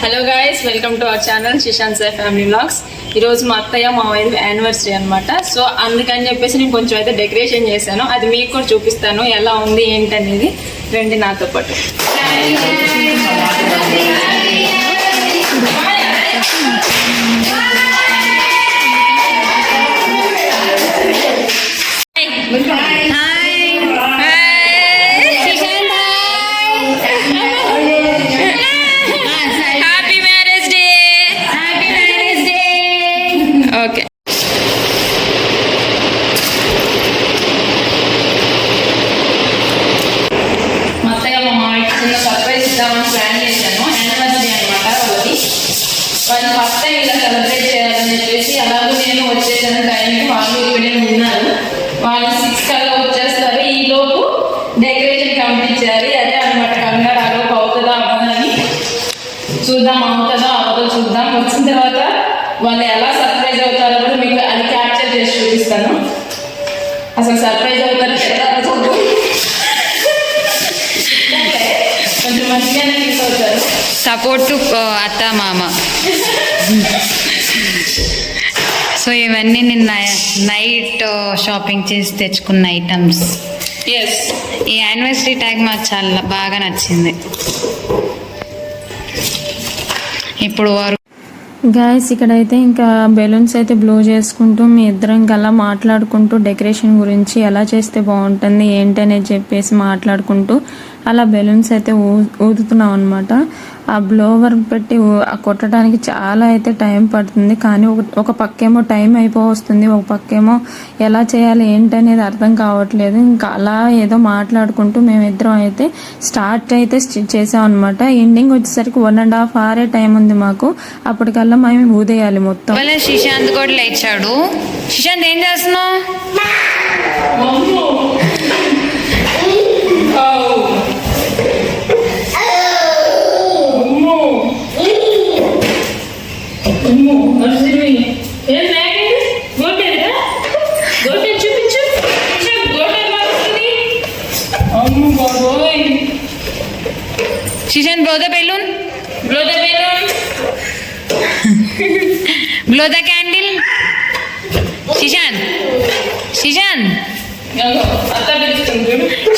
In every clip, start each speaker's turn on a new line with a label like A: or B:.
A: Hello guys, welcome to our channel Sishanth Sai family vlogs. ఈరోజు మా అత్తయ్య మా వైఫ్ యానివర్సరీ అనమాట. సో అందుకని చెప్పేసి నేను కొంచెం అయితే డెకరేషన్ చేశాను. అది మీకు కూడా చూపిస్తాను ఎలా ఉంది ఏంటనేది. రండి నాతో పాటు. ఓకే, మా అత్తయ్య మా మామయ్యకి చిన్న సర్ప్రైజ్ ఇద్దామని ప్లాన్ చేశాను. యానివర్సరీ అనమాట వాళ్ళది. వాళ్ళు ఫస్ట్ టైం ఇలా సెలబ్రేట్ చేయాలని చెప్పేసి అలాగే నేను వచ్చేసాను టైంకి. వాళ్ళు ఇక్కడే ఉన్నారు. వాళ్ళు 6 కల్లా వచ్చేస్తారు. ఈ లోపు డెకరేషన్ కంప్లీట్ చేయాలి. అదే అనమాట కంగారు. ఆ లోపు అవుతుందా అవ్వదని చూద్దాం. అవుతుందా అవ్వదో చూద్దాం. వచ్చిన తర్వాత వాళ్ళు ఎలా సర్ప్రైజ్ అవుతారో కూడా మీకు అది క్యాప్చర్ చేసి చూపిస్తాను. అసలు సర్ప్రైజ్ అవుతారో కొంచెం మంచిగానే ఫీల్ అవుతారు.
B: సపోర్ట్ టు అత్త మామ. సో ఇవన్నీ నిన్న నైట్ షాపింగ్ చేసి తెచ్చుకున్న ఐటమ్స్.
A: ఎస్,
B: ఈ యానివర్సరీ ట్యాగ్ మాకు చాలా బాగా నచ్చింది. ఇప్పుడు వారు
C: గాయస్ ఇక్కడైతే ఇంకా బెలూన్స్ అయితే బ్లో చేసుకుంటూ మీ ఇద్దరం అలా మాట్లాడుకుంటూ డెకరేషన్ గురించి ఎలా చేస్తే బాగుంటుంది ఏంటనేది చెప్పేసి మాట్లాడుకుంటూ అలా బెలూన్స్ అయితే ఊదుతున్నాం అనమాట. ఆ బ్లోవర్ పెట్టి కొట్టడానికి చాలా అయితే టైం పడుతుంది. కానీ ఒక పక్కేమో టైం అయిపోవస్తుంది, ఒక పక్కేమో ఎలా చేయాలి ఏంటనేది అర్థం కావట్లేదు. ఇంకా అలా ఏదో మాట్లాడుకుంటూ మేమిద్దరం అయితే స్టార్ట్ అయితే చేసాం అనమాట. ఎండింగ్ వచ్చేసరికి 1.5 hour టైం ఉంది మాకు. అప్పటికల్లా మేము ఊదేయాలి మొత్తం.
B: శ్రీశాంత్ కూడా లేచాడు. శ్రీశాంత్ ఏం చేస్తున్నావు? Shishan, blow the balloon.
A: Blow the balloon.
B: Blow the candle. Shishan. Shishan.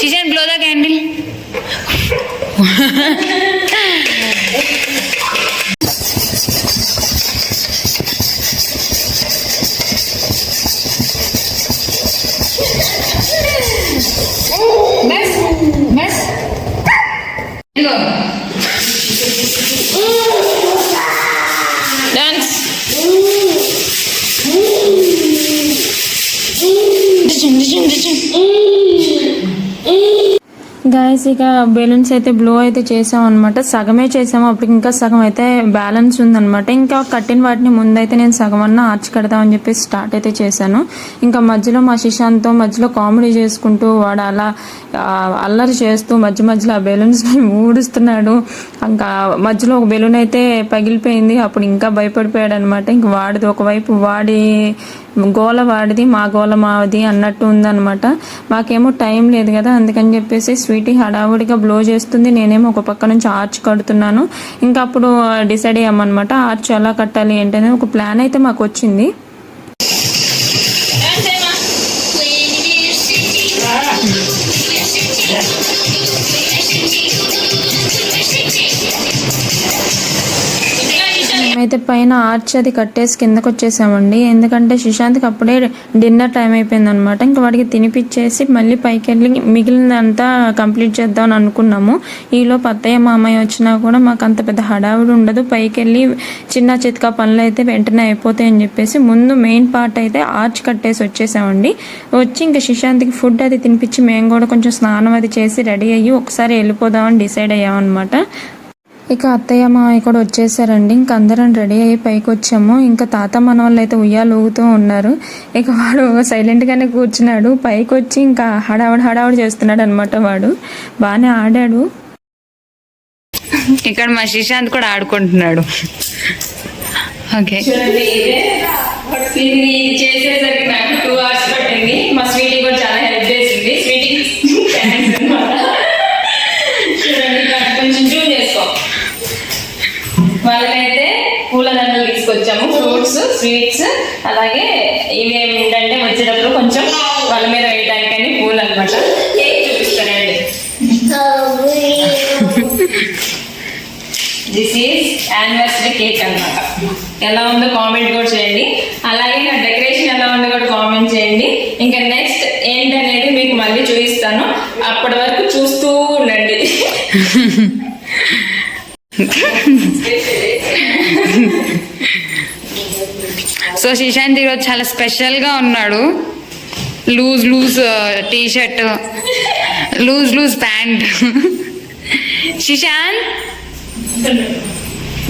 B: Shishan, blow the candle. Bas, bas. Go.
A: Dance.
C: Guys ఇక బెలూన్స్ అయితే బ్లో అయితే చేసాం అనమాట. సగమే చేసాము, అప్పటికి ఇంకా సగం అయితే బ్యాలెన్స్ ఉందనమాట. ఇంకా కట్టిన వాటిని ముందైతే నేను సగం అన్న ఆర్చ్ కడదామని చెప్పేసి స్టార్ట్ అయితే చేశాను. ఇంకా మధ్యలో మా శిశాంత్తో మధ్యలో కామెడీ చేసుకుంటూ వాడు అలా అల్లరి చేస్తూ మధ్యలో ఆ బెలూన్స్ని ఊడుస్తున్నాడు. ఇంకా మధ్యలో ఒక బెలూన్ అయితే పగిలిపోయింది. అప్పుడు ఇంకా భయపడిపోయాడు అనమాట. ఇంక వాడిది ఒకవైపు వాడి గోల వాడిది, మా గోల మాది అన్నట్టు ఉందన్నమాట. మాకేమో టైం లేదు కదా, అందుకని చెప్పేసి స్వీటీ హడావుడిగా బ్లో చేస్తుంది, నేనేమో ఒక పక్క నుంచి ఆర్చ్ కడుతున్నాను. ఇంకా అప్పుడు డిసైడ్ అయ్యామన్నమాట ఆర్చ్ ఎలా కట్టాలి ఏంటనేది ఒక ప్లాన్ అయితే మాకు వచ్చింది. మేమైతే పైన ఆర్చ్ అది కట్టేసి కిందకు వచ్చేసామండి. ఎందుకంటే శిశాంత్కి అప్పుడే డిన్నర్ టైం అయిపోయింది అనమాట. ఇంకా వాడికి తినిపించేసి మళ్ళీ పైకి వెళ్ళి మిగిలినంతా కంప్లీట్ చేద్దామని అనుకున్నాము. ఈలోపు అత్తయ్య మామయ్య వచ్చినా కూడా మాకు అంత పెద్ద హడావుడి ఉండదు. పైకి వెళ్ళి చిన్న చితకా పనులు అయితే వెంటనే అయిపోతాయని చెప్పేసి ముందు మెయిన్ పార్ట్ అయితే ఆర్చ్ కట్టేసి వచ్చేసామండి. వచ్చి ఇంకా శిశాంత్కి ఫుడ్ అది తినిపించి మేము కూడా కొంచెం స్నానం అది చేసి రెడీ అయ్యి ఒకసారి వెళ్ళిపోదామని డిసైడ్ అయ్యామన్నమాట. ఇక అత్తయ్య మామయ్య కూడా వచ్చేసారండి. ఇంక అందరం రెడీ అయ్యి పైకి వచ్చాము. ఇంకా తాత మన వాళ్ళు అయితే ఉయ్యాలు ఊగుతూ ఉన్నారు. ఇక వాడు సైలెంట్గానే కూర్చున్నాడు. పైకి వచ్చి ఇంకా హడావుడి చేస్తున్నాడు అనమాట. వాడు బాగానే ఆడాడు.
B: ఇక్కడ మా శ్రీశాంత్ కూడా ఆడుకుంటున్నాడు. ఓకే,
A: చేసేసరికి నాకు 2 hours పట్టింది. మా స్వీటీ కూడా చాలా హెల్ప్ చేసింది. స్వీటీ కొంచెం జూమ్ చేసుకో. వాళ్ళకైతే పూల దండలు తీసుకొచ్చాము, ఫ్రూట్స్, స్వీట్స్, అలాగే ఇవి ఏంటంటే వచ్చేటప్పుడు కొంచెం వాళ్ళ మీద వేయడానికని పూలు అనమాట. కేక్ చూపిస్తానండి. దిస్ ఈజ్ యానివర్సరీ కేక్ అన్నమాట. ఎలా ఉందో కామెంట్ కూడా చేయండి. అలాగే నా డెకరేషన్ ఎలా ఉందో కూడా కామెంట్ చేయండి. ఇంకా నెక్స్ట్ ఏంటనేది మీకు మళ్ళీ చూపిస్తాను. అప్పటి వరకు చూస్తూ ఉండండి.
B: సో శ్రీశాంత్ ఈరోజు చాలా స్పెషల్గా ఉన్నాడు. Loose loose T-shirt, loose pant. Sreesanth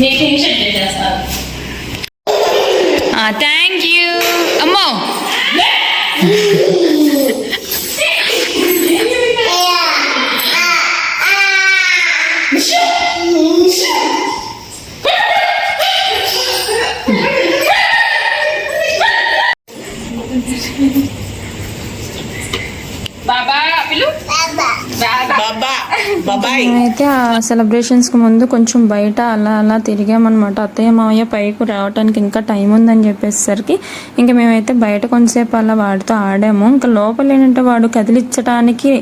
A: నేను టీ-షర్ట్ చేస్తాను.
B: Thank you. అమ్మో
A: బాబా పిలు
C: అయితే ఆ సెలబ్రేషన్స్కి ముందు కొంచెం బయట అలా తిరిగామన్నమాట. అత్తయ్య మావయ్య పైకి రావడానికి ఇంకా టైం ఉందని చెప్పేసరికి ఇంకా మేమైతే బయట కొంతసేపు అలా వాడితో ఆడాము. ఇంకా లోపల ఏంటంటే వాడు కదిలించడానికి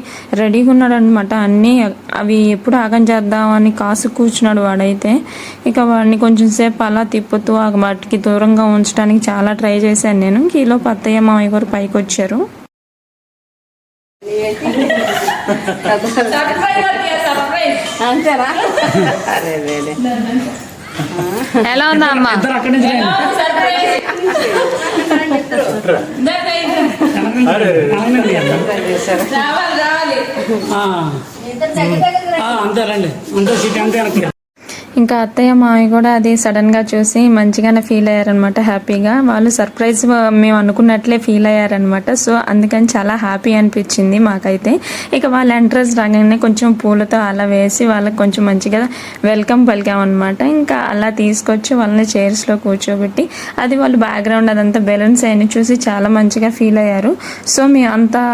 C: రెడీగా ఉన్నాడు అనమాట. అన్నీ అవి ఎప్పుడు ఆగం చేద్దామని కాసు కూర్చున్నాడు వాడైతే. ఇక వాడిని కొంచెం సేపు అలా తిప్పుతూ వాటికి దూరంగా ఉంచడానికి చాలా ట్రై చేశాను నేను. ఈలోపు అత్తయ్య మావయ్య గారు పైకి వచ్చారు.
B: ఎలా ఉందా అమ్మ?
D: అంతేనండి, అంతే సీట్ అంతే.
C: ఇంకా అత్తయ్య మావి కూడా అది సడన్గా చూసి మంచిగానే ఫీల్ అయ్యారనమాట, హ్యాపీగా. వాళ్ళు సర్ప్రైజ్ మేము అనుకున్నట్లే ఫీల్ అయ్యారనమాట. సో అందుకని చాలా హ్యాపీ అనిపించింది మాకైతే. ఇక వాళ్ళ ఎంట్రన్స్ రాగానే కొంచెం పూలతో అలా వేసి వాళ్ళకి కొంచెం మంచిగా వెల్కమ్ పలికామన్నమాట. ఇంకా అలా తీసుకొచ్చి వాళ్ళని చైర్స్లో కూర్చోబెట్టి అది వాళ్ళు బ్యాక్గ్రౌండ్ అదంతా బెలూన్స్ అయినా చూసి చాలా మంచిగా ఫీల్ అయ్యారు. సో మేము అంతా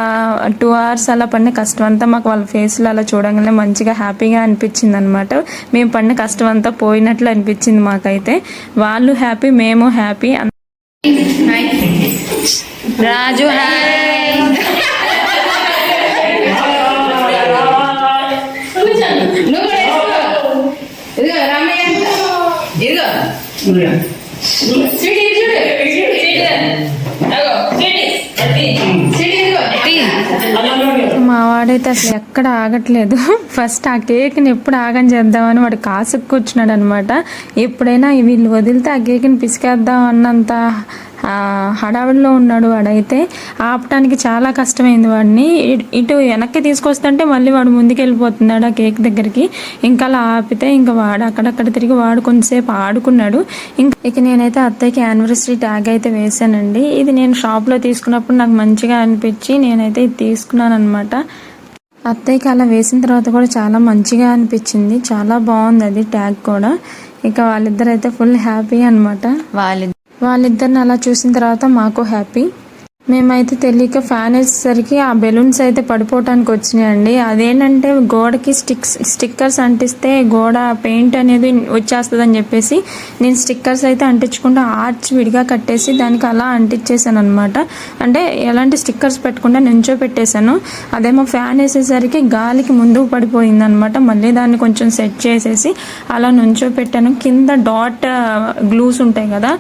C: 2 hours అలా పడిన కష్టం అంతా మాకు వాళ్ళ ఫేస్లో అలా చూడగానే మంచిగా హ్యాపీగా అనిపించింది అనమాట. మేము పడిన కష్టం అంతా పోయినట్లు అనిపించింది మాకైతే. వాళ్ళు హ్యాపీ, మేము హ్యాపీ.
B: రాజు హాయ్.
C: మా వాడైతే అసలు ఎక్కడ ఆగట్లేదు. ఫస్ట్ ఆ కేక్ని ఎప్పుడు ఆగం చేద్దామని వాడు కాసుకు కూర్చున్నాడు అనమాట. ఎప్పుడైనా వీళ్ళు వదిలితే ఆ కేక్ని పిసికేద్దాం అన్నంత హడావిడిలో ఉన్నాడు వాడైతే. ఆపటానికి చాలా కష్టమైంది వాడిని. ఇటు వెనక్కి తీసుకొస్తుంటే మళ్ళీ వాడు ముందుకు వెళ్ళిపోతున్నాడు ఆ కేక్ దగ్గరికి. ఇంకా అలా ఆపితే ఇంకా వాడు అక్కడక్కడ తిరిగి వాడు కొంతసేపు ఆడుకున్నాడు. ఇక నేనైతే అత్తయ్యకి యానివర్సరీ ట్యాగ్ అయితే వేసానండి. ఇది నేను షాప్లో తీసుకున్నప్పుడు నాకు మంచిగా అనిపించి నేనైతే ఇది తీసుకున్నాను అనమాట. అత్తయ్యకి అలా వేసిన తర్వాత కూడా చాలా మంచిగా అనిపించింది, చాలా బాగుంది అది ట్యాగ్ కూడా. ఇక వాళ్ళిద్దరైతే ఫుల్ హ్యాపీ అనమాట. వాళ్ళిద్దరిని అలా చూసిన తర్వాత మాకు హ్యాపీ. మేమైతే తెలియక ఫ్యాన్ వేసేసరికి ఆ బెలూన్స్ అయితే పడిపోవటానికి వచ్చినాయండి. అదేంటంటే గోడకి స్టిక్కర్స్ అంటిస్తే గోడ పెయింట్ అనేది వచ్చేస్తుందని చెప్పేసి నేను స్టిక్కర్స్ అయితే అంటించకుండా ఆర్చ్ విడిగా కట్టేసి దానికి అలా అంటించేసాను అనమాట. అంటే ఎలాంటి స్టిక్కర్స్ పెట్టకుండా నుంచో పెట్టేశాను. అదేమో ఫ్యాన్ వేసేసరికి గాలికి ముందుకు పడిపోయింది అనమాట. మళ్ళీ దాన్ని కొంచెం సెట్ చేసేసి అలా నుంచో పెట్టాను. కింద డాట్ గ్లూస్ ఉంటాయి కదా,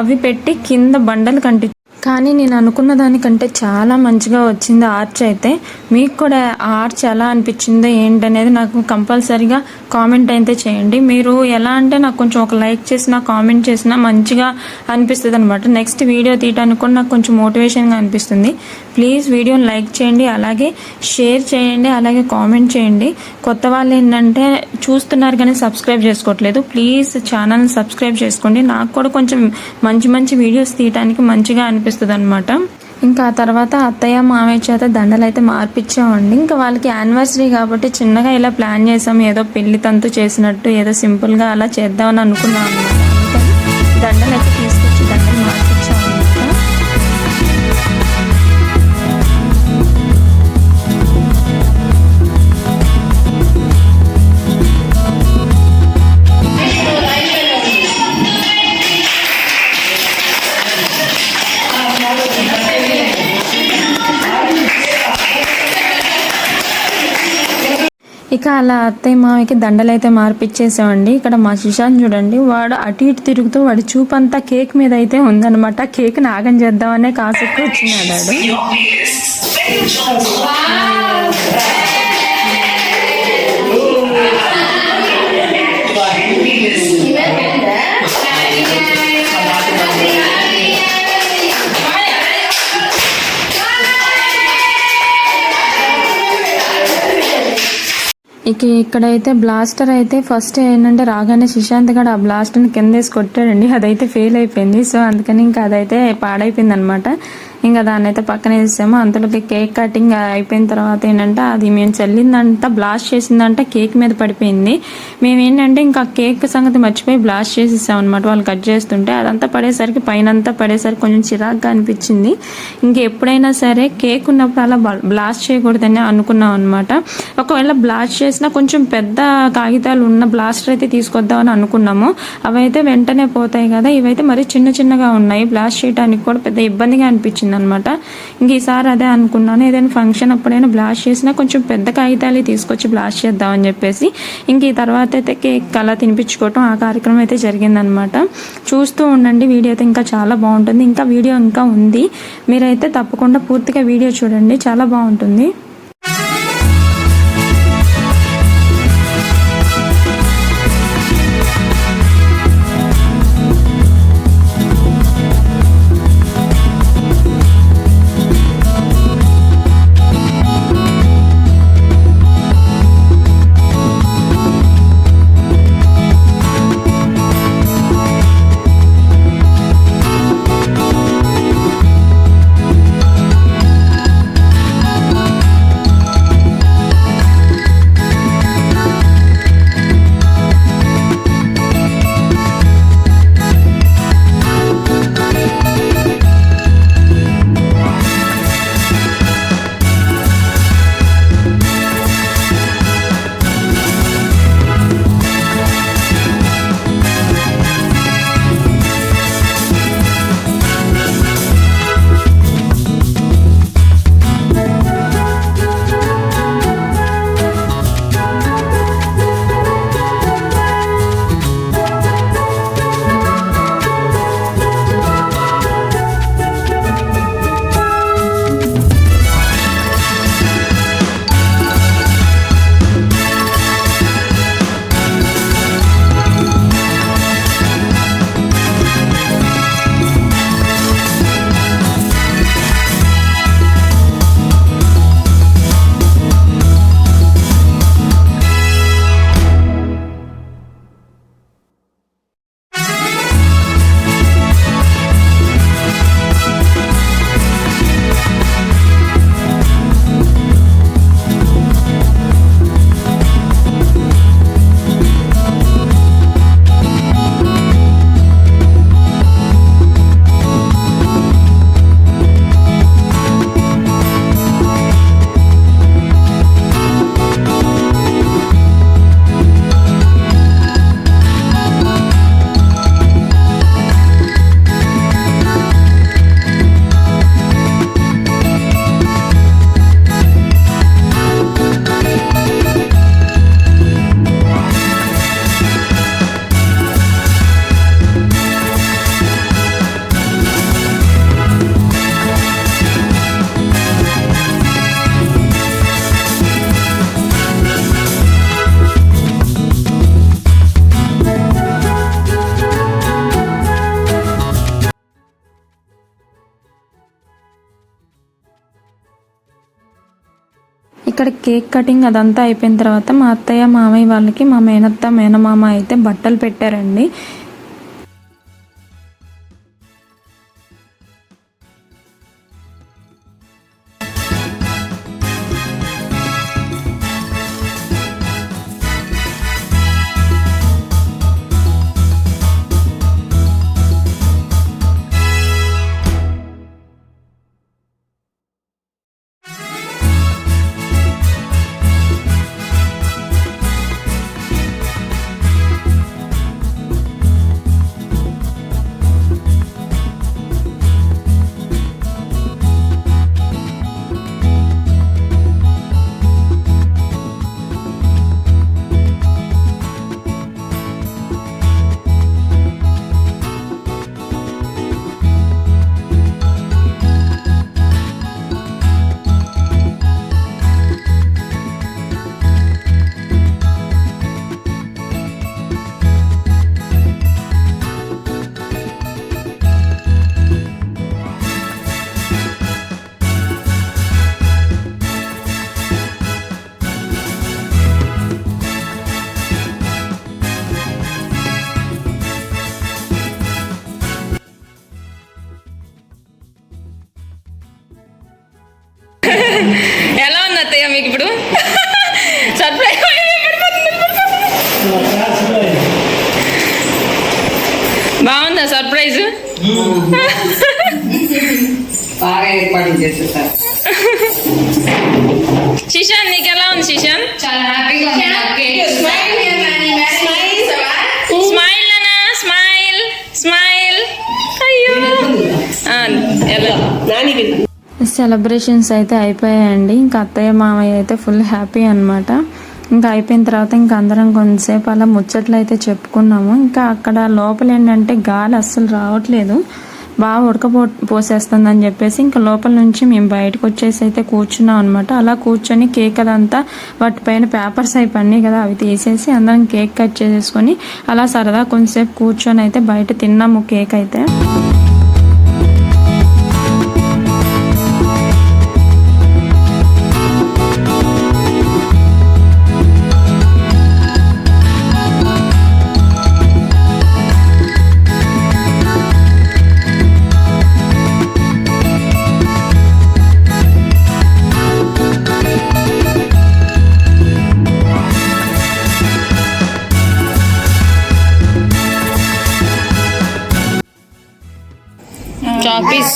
C: అవి పెట్టి కింద బండలు కంటి. కానీ నేను అనుకున్న దానికంటే చాలా మంచిగా వచ్చింది ఆర్చ్ అయితే. మీకు కూడా ఆ ఆర్చ్ ఎలా అనిపించిందో ఏంటనేది నాకు కంపల్సరీగా కామెంట్ అయితే చేయండి. మీరు ఎలా అంటే నాకు కొంచెం ఒక లైక్ చేసినా కామెంట్ చేసినా మంచిగా అనిపిస్తుంది అనమాట. నెక్స్ట్ వీడియో తీయడానికి కూడా నాకు కొంచెం మోటివేషన్గా అనిపిస్తుంది. ప్లీజ్ వీడియోని లైక్ చేయండి, అలాగే షేర్ చేయండి, అలాగే కామెంట్ చేయండి. కొత్త వాళ్ళు ఏంటంటే చూస్తున్నారు కానీ సబ్స్క్రైబ్ చేసుకోవట్లేదు. ప్లీజ్ ఛానల్ని సబ్స్క్రైబ్ చేసుకోండి. నాకు కూడా కొంచెం మంచి వీడియోస్ తీయడానికి మంచిగా అనిపిస్తుంది అనమాట. ఇంకా ఆ తర్వాత అత్తయ్య మామయ్య చేత దండలు అయితే మార్పిచ్చామండి. ఇంకా వాళ్ళకి యానివర్సరీ కాబట్టి చిన్నగా ఇలా ప్లాన్ చేసాం, ఏదో పెళ్లి తంతు చేసినట్టు ఏదో సింపుల్గా అలా చేద్దామని అనుకున్నాం అనమాట. అందుకని దండలు అయితే తీసుకొచ్చి దండలు మార్పిచ్చామన్నమాట. ఇక అలా అత్తయ్య మామయ్యకి దండలు అయితే మార్పిచ్చేసామండి. ఇక్కడ మా శిశాంత్ చూడండి, వాడు అటు ఇటు తిరుగుతూ వాడి చూపు అంతా కేక్ మీద అయితే ఉందన్నమాట. కేక్ నాగం చేద్దామనే కాసుకు వచ్చినాడు. ఇక ఇక్కడైతే బ్లాస్టర్ అయితే ఫస్ట్ ఏంటంటే రాగానే సుశాంత్ గడు ఆ బ్లాస్టర్ని కింద వేసి కొట్టాడండి. అదైతే ఫెయిల్ అయిపోయింది. సో అందుకని ఇంకా అదైతే పాడైపోయింది అనమాట. ఇంకా దాన్ని అయితే పక్కన వేసాము. అంతలోకి కేక్ కటింగ్ అయిపోయిన తర్వాత ఏంటంటే అది మేము చల్లిందంతా బ్లాస్ట్ చేసిందంటే కేక్ మీద పడిపోయింది. మేము ఏంటంటే ఇంకా కేక్ సంగతి మర్చిపోయి బ్లాస్ట్ చేసేసాం అనమాట. వాళ్ళు కట్ చేస్తుంటే అదంతా పడేసరికి పైనంతా పడేసరికి కొంచెం చిరాగ్గా అనిపించింది. ఇంకెప్పుడైనా సరే కేక్ ఉన్నప్పుడు అలా బ్లాస్ట్ చేయకూడదని అనుకున్నాం అనమాట. ఒకవేళ బ్లాస్ట్ చేసినా కొంచెం పెద్ద కాగితాలు ఉన్న బ్లాస్టర్ అయితే తీసుకొద్దామని అనుకున్నాము. అవైతే వెంటనే పోతాయి కదా, ఇవైతే మరి చిన్న చిన్నగా ఉన్నాయి. బ్లాస్ట్ చేయడానికి కూడా పెద్ద ఇబ్బందిగా అనిపించింది అనమాట. ఇంక ఈసారి అదే అనుకున్నాను, ఏదైనా ఫంక్షన్ అప్పుడైనా బ్లాస్ట్ చేసినా కొంచెం పెద్ద కాగితాలు తీసుకొచ్చి బ్లాస్ట్ చేద్దామని చెప్పేసి ఇంక ఈ తర్వాత అయితే కేక్ అలా తినిపించుకోవటం ఆ కార్యక్రమం అయితే జరిగిందనమాట. చూస్తూ ఉండండి, వీడియో అయితే ఇంకా చాలా బాగుంటుంది. ఇంకా వీడియో ఇంకా ఉంది, మీరైతే తప్పకుండా పూర్తిగా వీడియో చూడండి, చాలా బాగుంటుంది. ఇక్కడ కేక్ కటింగ్ అదంతా అయిపోయిన తర్వాత మా అత్తయ్య మామయ్య వాళ్ళకి మా మేనత్త మేనమామ అయితే బట్టలు పెట్టారండి.
A: అత్తయ్య మీకు ఇప్పుడు సర్ప్రైజ్ బాగుందా సర్ప్రైజ్?
E: బాగా ఏర్పాటు చేసేసారు.
A: శిశాన్ నీకు ఎలా ఉంది శిశాన్?
E: చాలా హ్యాపీగా
A: స్మైల్ అనా స్మైల్ స్మైల్. అయ్యో ఎలా
C: సెలబ్రేషన్స్ అయితే అయిపోయాయండి. ఇంకా అత్తయ్య మామయ్య అయితే ఫుల్ హ్యాపీ అనమాట. ఇంకా అయిపోయిన తర్వాత ఇంకా అందరం కొంతసేపు అలా ముచ్చట్లు అయితే చెప్పుకున్నాము. ఇంకా అక్కడ లోపల ఏంటంటే గాలి అస్సలు రావట్లేదు, బాగా పోసేస్తుందని చెప్పేసి ఇంకా లోపల నుంచి మేము బయటకు వచ్చేసి అయితే కూర్చున్నాం అనమాట. అలా కూర్చొని కేక్ అదంతా వాటిపైన పేపర్స్ అయిపోయినాయి కదా, అవి తీసేసి అందరం కేక్ కట్ చేసేసుకొని అలా సరదా కొంతసేపు కూర్చొని అయితే బయట తిన్నాము కేక్ అయితే.
A: చాపీస్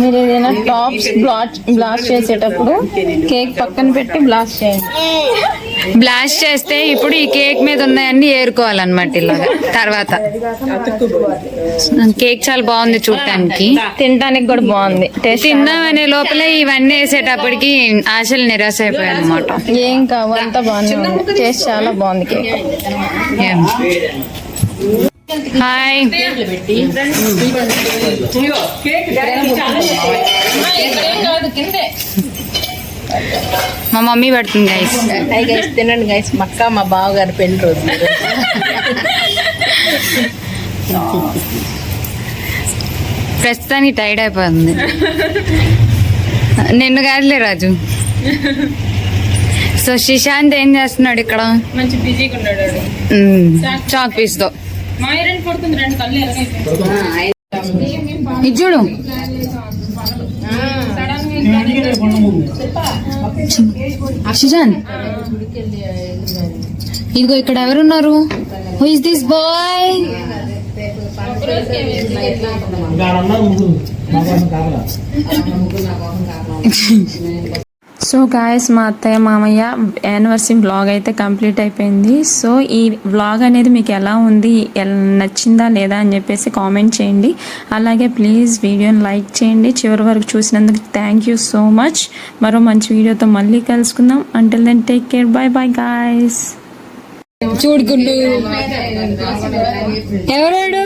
C: మీరు ఏదైనా టాప్స్ బ్లాస్ట్ చేసేటప్పుడు కేక్ పక్కన పెట్టి బ్లాస్ట్ చేయండి.
B: బ్లాస్ట్ చేస్తే ఇప్పుడు ఈ కేక్ మీద ఉన్నాయన్నీ ఏరుకోవాలన్నమాట ఇలాగా. తర్వాత కేక్ చాలా బాగుంది చూడటానికి,
C: తినడానికి కూడా బాగుంది. టేస్ట్
B: తిందాం అనే లోపలే ఇవన్నీ వేసేటప్పటికి ఆశలు నిరాశ అయిపోయాయి అనమాట.
C: ఏం కావు, అంతా బాగానే ఉంది. టేస్ట్ చాలా బాగుంది కేక్.
B: హాయ్ మా మమ్మీ పెడుతుంది గైస్.
E: తినండి గైస్. మక్క మా బావగారి పెళ్లి రోజు.
B: ప్రస్తుతానికి టైర్డ్ అయిపోతుంది. నిన్ను కాదులే రాజు. సో శిశాంత్ ఏం చేస్తున్నాడు ఇక్కడ?
A: మంచి బిజీగా ఉన్నాడు.
B: చాక్ పీస్ తో
A: మా రెండు పడుతుంది, రెండు కళ్ళు ఎరగైపోయి
B: ఇది చూడు. శిశాంత్ ఇదిగో ఇక్కడ ఎవరున్నారు? Who is this boy?
C: So guys, మా అత్తయ్య మామయ్య యానివర్సరీ వ్లాగ్ అయితే కంప్లీట్ అయిపోయింది. సో ఈ వ్లాగ్ అనేది మీకు ఎలా ఉంది, నచ్చిందా లేదా అని చెప్పేసి కామెంట్ చేయండి. అలాగే ప్లీజ్ వీడియోని లైక్ చేయండి. చివరి వరకు చూసినందుకు థ్యాంక్ యూ సో మచ్. మరో మంచి వీడియోతో మళ్ళీ కలుసుకుందాం. Until then take care. Bye bye guys.
B: చూడుకుంటూ ఎవరాడు?